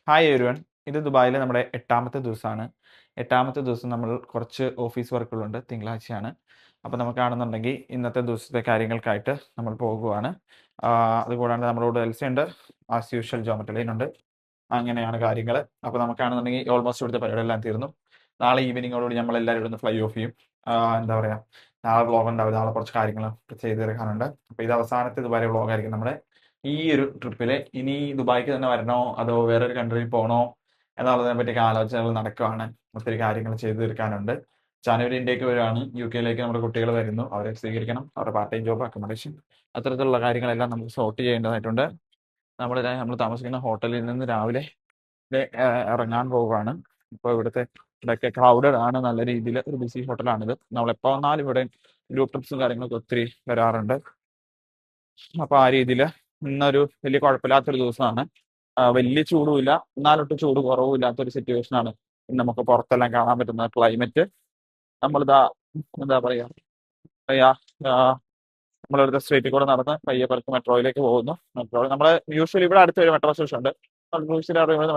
Hi everyone. ഇത് ദുബായിലെ നമ്മുടെ 8ാമത്തെ ദിവസമാണ്. 8ാമത്തെ ദിവസം നമ്മൾ കുറച്ച് ഓഫീസ് വർക്കുകളുണ്ട്. തിങ്കളാഴ്ചയാണ്. അപ്പോൾ നമുക്കാണെന്നുണ്ടെങ്കിൽ ഇന്നത്തെ ദിവസത്തെ കാര്യങ്ങൾക്കായിട്ട് നമ്മൾ പോകുവാണ്. അതുകൂടാണ്ട് നമ്മളോട് എൽസയുണ്ട്, ആസ് യൂഷ്വൽ ജോമറ്റലൈനുണ്ട്. അങ്ങനെയാണ് കാര്യങ്ങൾ. അപ്പോൾ നമുക്കാണെന്നുണ്ടെങ്കിൽ ഓൾമോസ്റ്റ് ഇവിടുത്തെ പരിപാടിയെല്ലാം തീർന്നു. നാളെ ഈവനിങ്ങോടുകൂടി നമ്മളെല്ലാവരും ഇവിടുന്ന് ഫ്ലൈ ഓഫ് ചെയ്യും. എന്താ പറയുക, നാളെ വ്ളോഗ് ഉണ്ടാവും. നാളെ കുറച്ച് കാര്യങ്ങൾ ചെയ്ത് തീർക്കാനുണ്ട്. അപ്പോൾ ഇത് അവസാനത്തെ ദുബായ് വ്ളോഗായിരിക്കും നമ്മുടെ ഈ ഒരു ട്രിപ്പില്. ഇനി ദുബായിക്ക് തന്നെ വരണോ അതോ വേറൊരു കൺട്രിയിൽ പോകണോ എന്നുള്ളതിനെ പറ്റിയൊക്കെ ആലോചനകൾ നടക്കുകയാണ്. ഒത്തിരി കാര്യങ്ങൾ ചെയ്തു തീർക്കാനുണ്ട്. ജാനുവരി ഇന്ത്യക്ക് വരുവാണ്. UK നമ്മുടെ കുട്ടികൾ വരുന്നു. അവരെ സ്വീകരിക്കണം. അവരുടെ പാർട്ട് ടൈം ജോബ്, അക്കോമഡേഷൻ, അത്തരത്തിലുള്ള കാര്യങ്ങളെല്ലാം നമുക്ക് സോർട്ട് ചെയ്യേണ്ടതായിട്ടുണ്ട്. നമ്മൾ താമസിക്കുന്ന ഹോട്ടലിൽ നിന്ന് രാവിലെ ഇറങ്ങാൻ പോവുകയാണ്. ഇപ്പോൾ ഇവിടെയൊക്കെ ക്രൗഡഡ് ആണ്. നല്ല രീതിയിൽ ഒരു ബിസി ഹോട്ടലാണിത്. നമ്മളെപ്പോൾ വന്നാലും ഇവിടെ ഗ്രൂപ്പ് ട്രിപ്സും കാര്യങ്ങളൊക്കെ ഒത്തിരി വരാറുണ്ട്. അപ്പോൾ ആ രീതിയിൽ ഇന്നൊരു വലിയ കുഴപ്പമില്ലാത്തൊരു ദിവസമാണ്. വലിയ ചൂടുമില്ല, എന്നാലൊട്ട് ചൂട് കുറവുമില്ലാത്തൊരു സിറ്റുവേഷനാണ് ഇന്ന് നമുക്ക് പുറത്തെല്ലാം കാണാൻ പറ്റുന്ന ക്ലൈമറ്റ്. നമ്മളിതാ എന്താ പറയാ പറയാ നമ്മളിവിടുത്തെ സ്ട്രീറ്റിൽ കൂടെ നടന്ന് പയ്യപ്പുറത്ത് മെട്രോയിലേക്ക് പോകുന്നു. നമ്മൾ യൂഷ്വലി ഇവിടെ അടുത്ത് ഒരു മെട്രോ സ്റ്റേഷൻ ഉണ്ട്.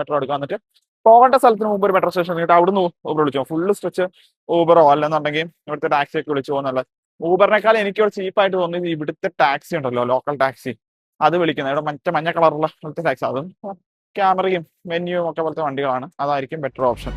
മെട്രോ എടുക്കാൻ വന്നിട്ട് പോകേണ്ട സ്ഥലത്തിന് മുമ്പ് ഒരു മെട്രോ സ്റ്റേഷൻ കഴിഞ്ഞിട്ട് അവിടുന്ന് ഊബർ വിളിച്ചു ഫുള്ള് സ്ട്രെച്ച് ഊബറോ അല്ലെന്നുണ്ടെങ്കിൽ ഇവിടുത്തെ ടാക്സി ഒക്കെ വിളിച്ചു പോകുന്നല്ല. ഊബറിനേക്കാൾ എനിക്ക് ഇവിടെ ചീപ്പായിട്ട് തോന്നിയത് ഇവിടുത്തെ ടാക്സി ഉണ്ടല്ലോ, ലോക്കൽ ടാക്സി. അത് വിളിക്കുന്നത് ഇവിടെ മഞ്ഞ കളറുള്ള പോലത്തെ ടാക്സി, അതും ക്യാമറയും മെനുവും ഒക്കെ പോലത്തെ വണ്ടികളാണ്. അതായിരിക്കും ബെറ്റർ ഓപ്ഷൻ.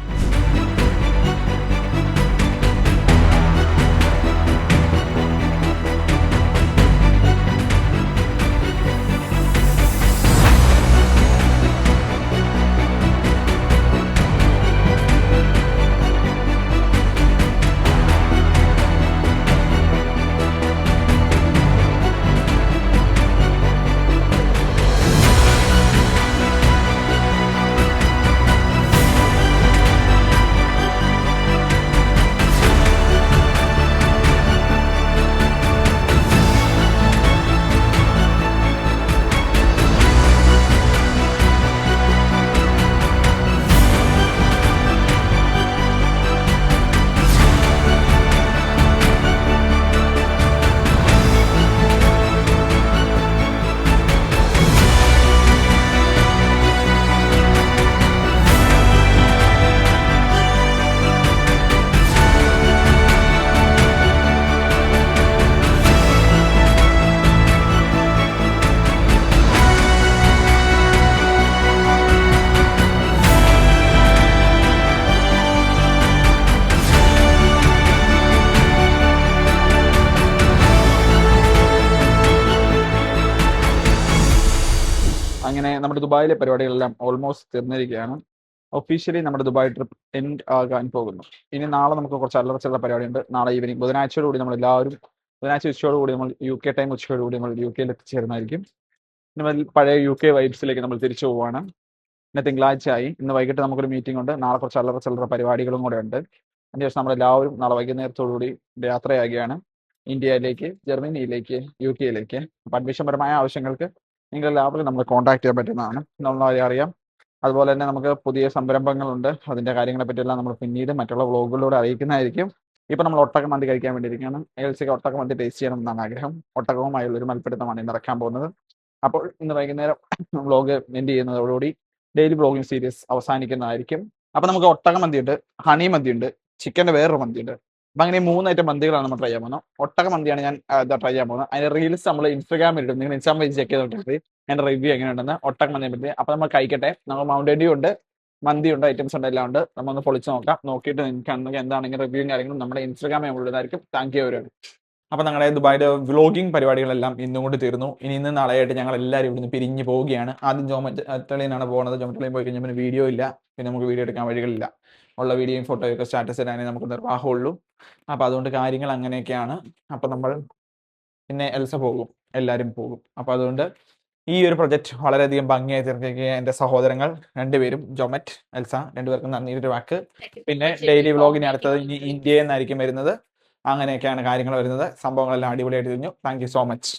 അങ്ങനെ നമ്മുടെ ദുബായിലെ പരിപാടികളെല്ലാം ഓൾമോസ്റ്റ് തീർന്നിരിക്കുകയാണ്. ഒഫീഷ്യലി നമ്മുടെ ദുബായ് ട്രിപ്പ് എൻഡ് ആകാൻ പോകുന്നു. ഇനി നാളെ നമുക്ക് കുറച്ച് അല്ലറച്ചുള്ള പരിപാടിയുണ്ട്. നാളെ ഈവനിങ് ബുധനാഴ്ചയോടുകൂടി നമ്മളെല്ലാവരും ബുധനാഴ്ച ഉച്ചയോടുകൂടി നമ്മൾ UK ടൈം ഉച്ചയോടുകൂടി നമ്മൾ UK എത്തിച്ചേരുന്നതായിരിക്കും. നമ്മൾ പഴയ UK വൈബ്സിലേക്ക് നമ്മൾ തിരിച്ചു പോവുകയാണ്. പിന്നെ തിങ്കളാഴ്ചയായി. ഇന്ന് വൈകിട്ട് നമുക്കൊരു മീറ്റിംഗ് ഉണ്ട്. നാളെ കുറച്ച് അല്ലറച്ചുള്ള പരിപാടികളും കൂടെ ഉണ്ട്. അതിനുശേഷം നമ്മളെല്ലാവരും നാളെ വൈകുന്നേരത്തോടുകൂടി യാത്രയാകുകയാണ് ഇന്ത്യയിലേക്ക്, ജർമ്മനിയിലേക്ക്, UK അപ്പോൾ അഡ്മിഷൻപരമായ ആവശ്യങ്ങൾക്ക് നിങ്ങൾ എല്ലാവരും നമ്മളെ കോൺടാക്ട് ചെയ്യാൻ പറ്റുന്നതാണ്. നമ്മളെ അറിയാം. അതുപോലെ തന്നെ നമുക്ക് പുതിയ സംരംഭങ്ങളുണ്ട്. അതിൻ്റെ കാര്യങ്ങളെ പറ്റിയെല്ലാം നമ്മൾ പിന്നീട് മറ്റുള്ള വ്ളോഗുകളിലൂടെ അറിയിക്കുന്നതായിരിക്കും. ഇപ്പം നമ്മൾ ഒട്ടക മന്തി കഴിക്കാൻ വേണ്ടിയിരിക്കുകയാണ്. എൽസിക്ക് ഒട്ടക മന്തി ടേസ്റ്റ് ചെയ്യണം എന്നാണ് ആഗ്രഹം. ഒട്ടകവുമായുള്ള ഒരു മൽപ്പിടുത്തമാണ് ഇന്ന് നടക്കാൻ പോകുന്നത്. അപ്പോൾ ഇന്ന് വൈകുന്നേരം വ്ളോഗ് എൻഡ് ചെയ്യുന്നതോടുകൂടി ഡെയിലി വ്ളോഗിങ് സീരീസ് അവസാനിക്കുന്നതായിരിക്കും. അപ്പം നമുക്ക് ഒട്ടക മന്തിയുണ്ട്, ഹണി മന്തിയുണ്ട്, ചിക്കൻ്റെ വേറൊരു മന്തിയുണ്ട്. അപ്പം അങ്ങനെ 3 ഐറ്റം മന്തികളാണ് നമ്മൾ ട്രൈ ചെയ്യാൻ പോകുന്നത്. ഒട്ടക മന്തിയാണ് ഞാൻ ട്രൈ ചെയ്യാൻ പോകുന്നത്. അതിൻ്റെ റീൽസ് നമ്മൾ ഇൻസ്റ്റാഗ്രാമിൽ ഇടും. നിങ്ങൾ ഇൻസ്റ്റാഗ്രാം പേജ് ചെക്ക് ചെയ്തിട്ട് എൻ്റെ റിവ്യൂ എങ്ങനെയുണ്ടെന്ന് ഒട്ടക മന്തിയെ പറ്റി. അപ്പോൾ നമ്മൾ കഴിക്കട്ടെ. നമ്മൾ മൗണ്ടൻ ഡ്യൂ ഉണ്ട്, മന്തിയുണ്ട്, ഐറ്റംസ് ഉണ്ട്, എല്ലാം ഉണ്ട്. നമ്മളൊന്ന് പൊളിച്ച് നോക്കാം. നോക്കിയിട്ട് നിങ്ങൾക്ക് എന്താണെങ്കിൽ റിവ്യൂവും കാര്യങ്ങളും നമ്മുടെ ഇൻസ്റ്റാഗ്രാമിൽ നമ്മളുടേതായിരിക്കും. താങ്ക് യു അവരാണ്. അപ്പോൾ ഞങ്ങളുടെ ദുബായിയുടെ വ്ളോഗിങ് പരിപാടികളെല്ലാം ഇന്നും കൊണ്ട് തീർന്നു. ഇന്ന് നാളെയായിട്ട് ഞങ്ങൾ എല്ലാവരും ഇവിടുന്ന് പിരിഞ്ഞ് പോവുകയാണ്. ആദ്യം ജോമറ്റലൈനാണ് പോകുന്നത്. ജോമറ്റലൈൻ പോയി കഴിഞ്ഞാൽ പിന്നെ വീഡിയോ ഇല്ല. പിന്നെ നമുക്ക് വീഡിയോ എടുക്കാൻ വഴികളില്ല. ഉള്ള വീഡിയോയും ഫോട്ടോയൊക്കെ സ്റ്റാറ്റസ് ഇടാനേ നമുക്ക് നിർവാഹമുള്ളൂ. അപ്പോൾ അതുകൊണ്ട് കാര്യങ്ങൾ അങ്ങനെയൊക്കെയാണ്. അപ്പോൾ നമ്മൾ പിന്നെ എൽസ പോകും, എല്ലാവരും പോകും. അപ്പോൾ അതുകൊണ്ട് ഈ ഒരു പ്രൊജക്റ്റ് വളരെയധികം ഭംഗിയായി തീർക്കുക എൻ്റെ സഹോദരങ്ങൾ രണ്ടുപേരും, ജോമറ്റ്, എൽസ, രണ്ടുപേർക്കും നന്ദി ഒരു വാക്ക്. പിന്നെ ഡെയിലി വ്ളോഗിന് അടുത്തത് ഇനി ഇന്ത്യയിൽ നിന്നായിരിക്കും വരുന്നത്. അങ്ങനെയൊക്കെയാണ് കാര്യങ്ങൾ വരുന്നത്. സംഭവങ്ങളെല്ലാം അടിപൊളിയായിട്ട് തിരിഞ്ഞു. Thank you so much.